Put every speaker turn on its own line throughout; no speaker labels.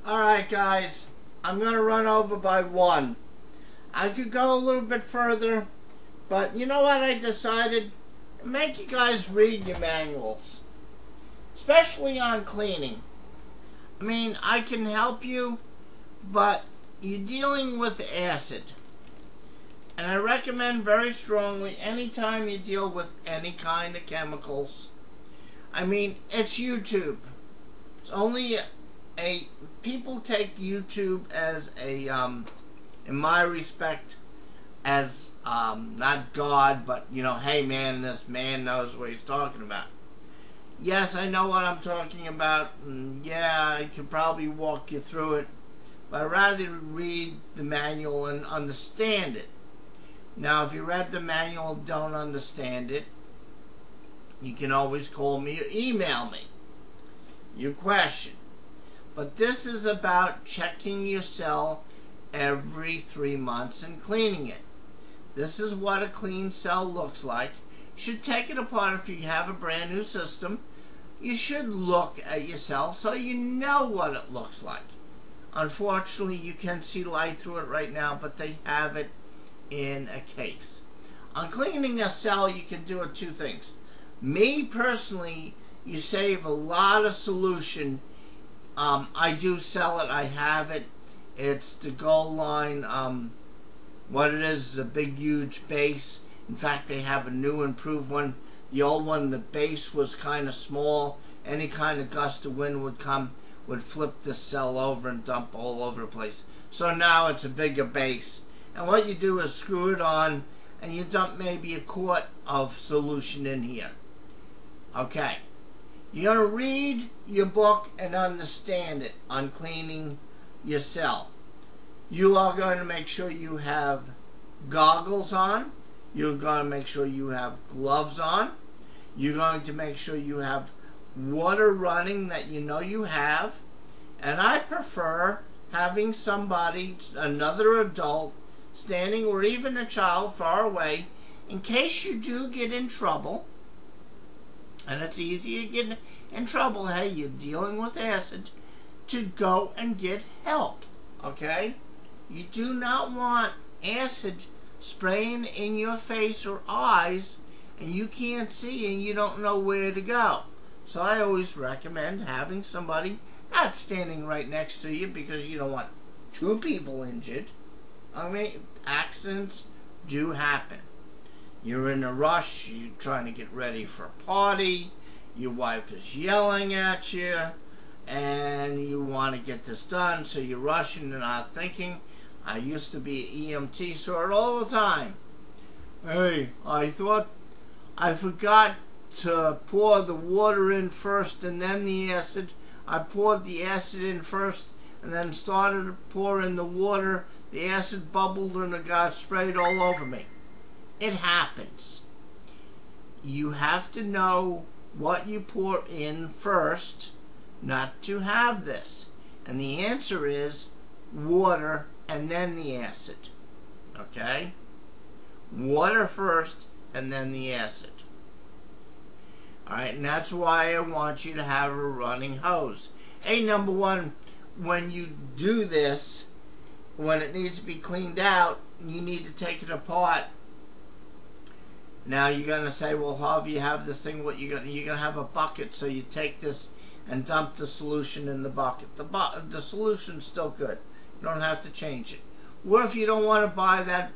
Alright guys, I'm going to run over by one. I could go a little bit further, but you know what I decided? Make you guys read your manuals. Especially on cleaning. I mean, I can help you, but you're dealing with acid. And I recommend very strongly anytime you deal with any kind of chemicals. I mean, it's YouTube. It's only people take YouTube as a, in my respect, as, not God, but, you know, hey man, this man knows what he's talking about. Yes, I know what I'm talking about, and yeah, I could probably walk you through it, but I'd rather read the manual and understand it. Now, if you read the manual and don't understand it, you can always call me or email me your question. But this is about checking your cell every 3 months and cleaning it. This is what a clean cell looks like. You should take it apart if you have a brand new system. You should look at your cell so you know what it looks like. Unfortunately, you can see light through it right now, but they have it in a case. On cleaning a cell, you can do two things. Me personally, you save a lot of solution. I do sell it. I have it. It's the Gold Line. What it is a big, huge base. In fact, they have a new, improved one. The old one, the base was kind of small. Any kind of gust of wind would come, would flip the cell over and dump all over the place. So now it's a bigger base. And what you do is screw it on, and you dump maybe a quart of solution in here. Okay. You're going to read your book and understand it on cleaning your cell. You are going to make sure you have goggles on. You're going to make sure you have gloves on. You're going to make sure you have water running that you know you have. And I prefer having somebody, another adult, standing, or even a child far away, in case you do get in trouble. And it's easy to get in trouble, hey, you're dealing with acid, to go and get help, okay? You do not want acid spraying in your face or eyes, and you can't see and you don't know where to go. So I always recommend having somebody not standing right next to you, because you don't want two people injured. I mean, accidents do happen. You're in a rush, you're trying to get ready for a party, your wife is yelling at you, and you want to get this done, so you're rushing and not thinking. I used to be an EMT, saw it all the time. Hey, I forgot to pour the water in first and then the acid. I poured the acid in first and then started to pour in the water. The acid bubbled and it got sprayed all over me. It happens. You have to know what you pour in first not to have this. And the answer is water and then the acid. Okay? Water first and then the acid. Alright, and that's why I want you to have a running hose. Hey, number one, when you do this, when it needs to be cleaned out, you need to take it apart. Now you're gonna say, well, how do you have this thing? What you're gonna have a bucket, so you take this and dump the solution in the bucket. The solution's still good. You don't have to change it. Or if you don't want to buy that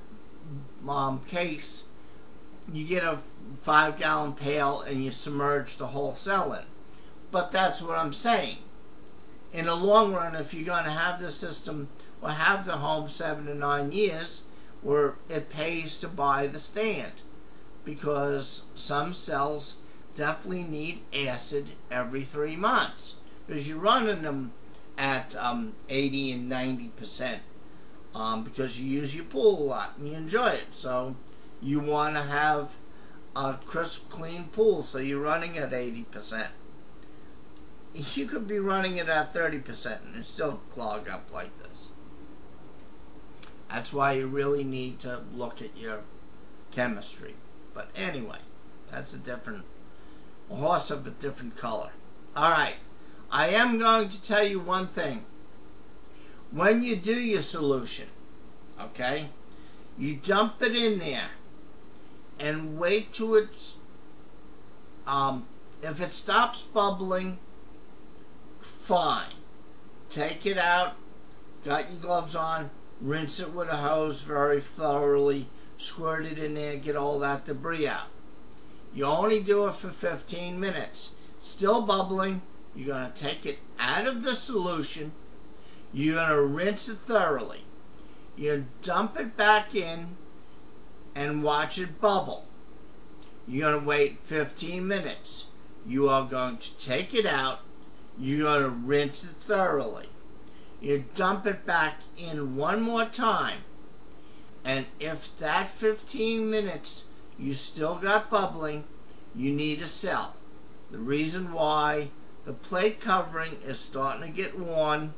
case, you get a 5-gallon pail and you submerge the whole cell in. But that's what I'm saying. In the long run, if you're going to have the system or have the home 7 to 9 years, where it pays to buy the stand, because some cells definitely need acid every 3 months, because you're running them at 80 and 90%, because you use your pool a lot and you enjoy it. So you want to have a crisp, clean pool, so you're running at 80%. You could be running it at 30% and it still clog up like this. That's why you really need to look at your chemistry. But anyway, that's a horse of a different color. Alright, I am going to tell you one thing. when you do your solution, okay, you dump it in there and wait till it's, if it stops bubbling, fine. Take it out, got your gloves on, rinse it with a hose very thoroughly, squirt it in there, get all that debris out. You only do it for 15 minutes. Still bubbling, you're going to take it out of the solution, you're going to rinse it thoroughly. You dump it back in and watch it bubble. You're going to wait 15 minutes. You are going to take it out, you're going to rinse it thoroughly. You dump it back in one more time, and if that 15 minutes you still got bubbling, you need a cell. The reason why, the plate covering is starting to get worn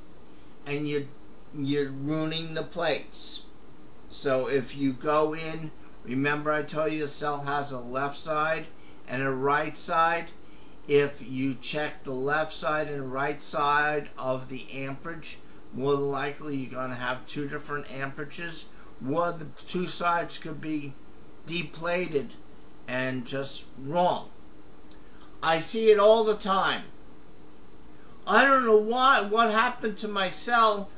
and you're ruining the plates. So if you go in, remember I told you the cell has a left side and a right side. If you check the left side and right side of the amperage, more than likely you're going to have two different amperages. One, the two sides could be deplated and just wrong. I see it all the time. I don't know what happened to my cell.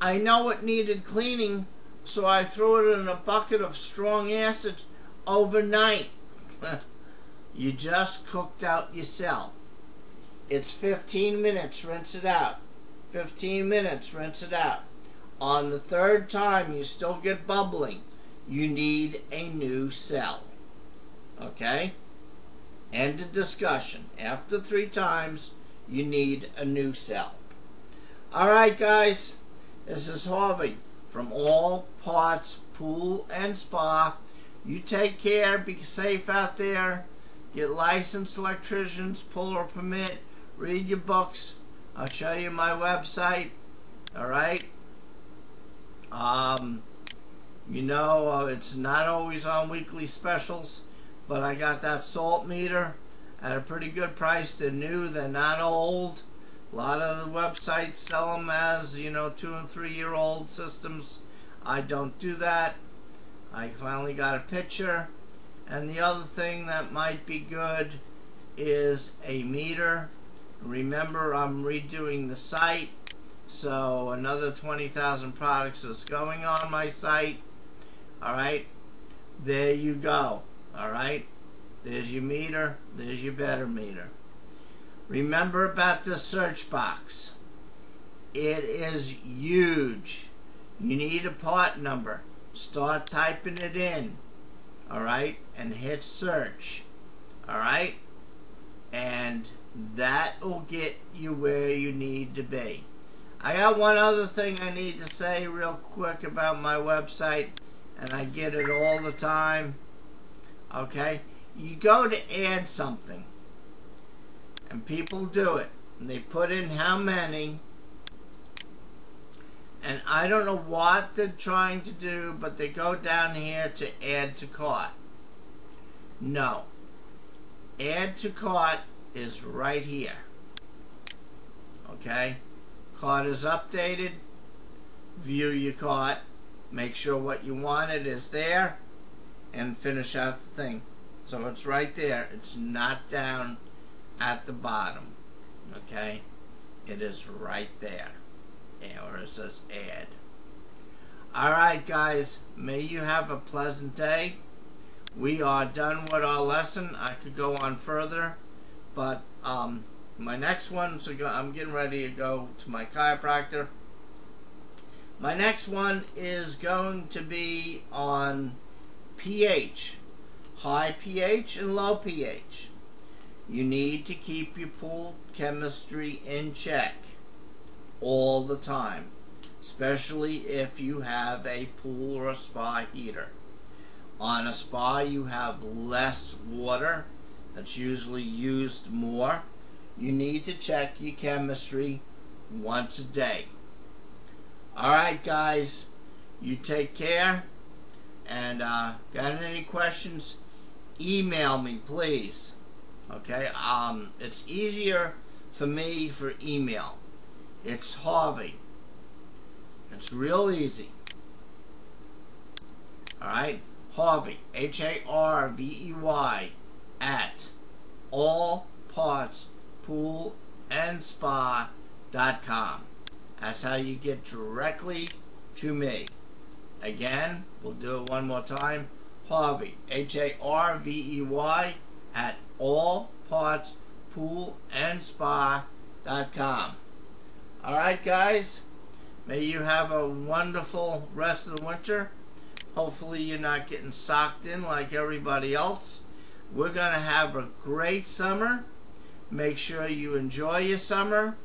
I know it needed cleaning, so I threw it in a bucket of strong acid overnight. You just cooked out your cell. It's 15 minutes, rinse it out. 15 minutes, rinse it out. On the third time you still get bubbling, you need a new cell. Okay? End of discussion. After 3 times, you need a new cell. Alright guys, this is Harvey from All Parts Pool and Spa. You take care, be safe out there, get licensed electricians, pull or permit, read your books. I'll show you my website. Alright? You know, it's not always on weekly specials, but I got that salt meter at a pretty good price. They're new, they're not old. A lot of the websites sell them as, you know, 2 and 3 year old systems. I don't do that. I finally got a picture. And the other thing that might be good is a meter. Remember, I'm redoing the site, so another 20,000 products is going on my site. Alright, there you go. Alright, there's your meter, there's your better meter. Remember about the search box. It is huge. You need a part number. Start typing it in. Alright, and hit search. Alright, and that will get you where you need to be. I got one other thing I need to say real quick about my website, and I get it all the time. Okay, you go to add something, and people do it, and they put in how many, and I don't know what they're trying to do, but they go down here to add to cart. No, add to cart is right here. Okay, cart is updated. View your cart, make sure what you wanted is there, and finish out the thing. So it's right there. It's not down at the bottom. Okay, it is right there, or it says add. Alright guys, may you have a pleasant day. We are done with our lesson. I could go on further, but my next one, so I'm getting ready to go to my chiropractor. My next one is going to be on pH, high pH and low pH. You need to keep your pool chemistry in check all the time, especially if you have a pool or a spa heater. On a spa, you have less water. That's usually used more. You need to check your chemistry once a day. Alright guys, you take care, and got any questions, email me please. Okay, it's easier for me for email. It's Harvey It's real easy. Alright? Harvey, Harvey, at allpartspoolandspa.com. That's how you get directly to me. Again, we'll do it one more time. Harvey, Harvey, at allpartspoolandspa.com. Alright, guys? May you have a wonderful rest of the winter. Hopefully you're not getting socked in like everybody else. We're going to have a great summer. Make sure you enjoy your summer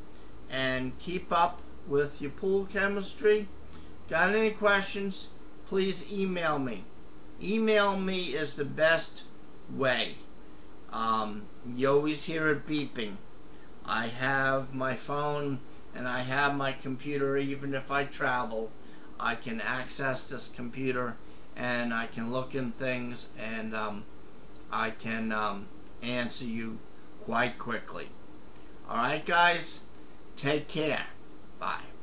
and keep up with your pool chemistry. Got any questions? Please email me. Email me is the best way. You always hear it beeping. I have my phone and I have my computer. Even if I travel, I can access this computer and I can look in things, and I can answer you quite quickly. Alright, guys? Take care. Bye.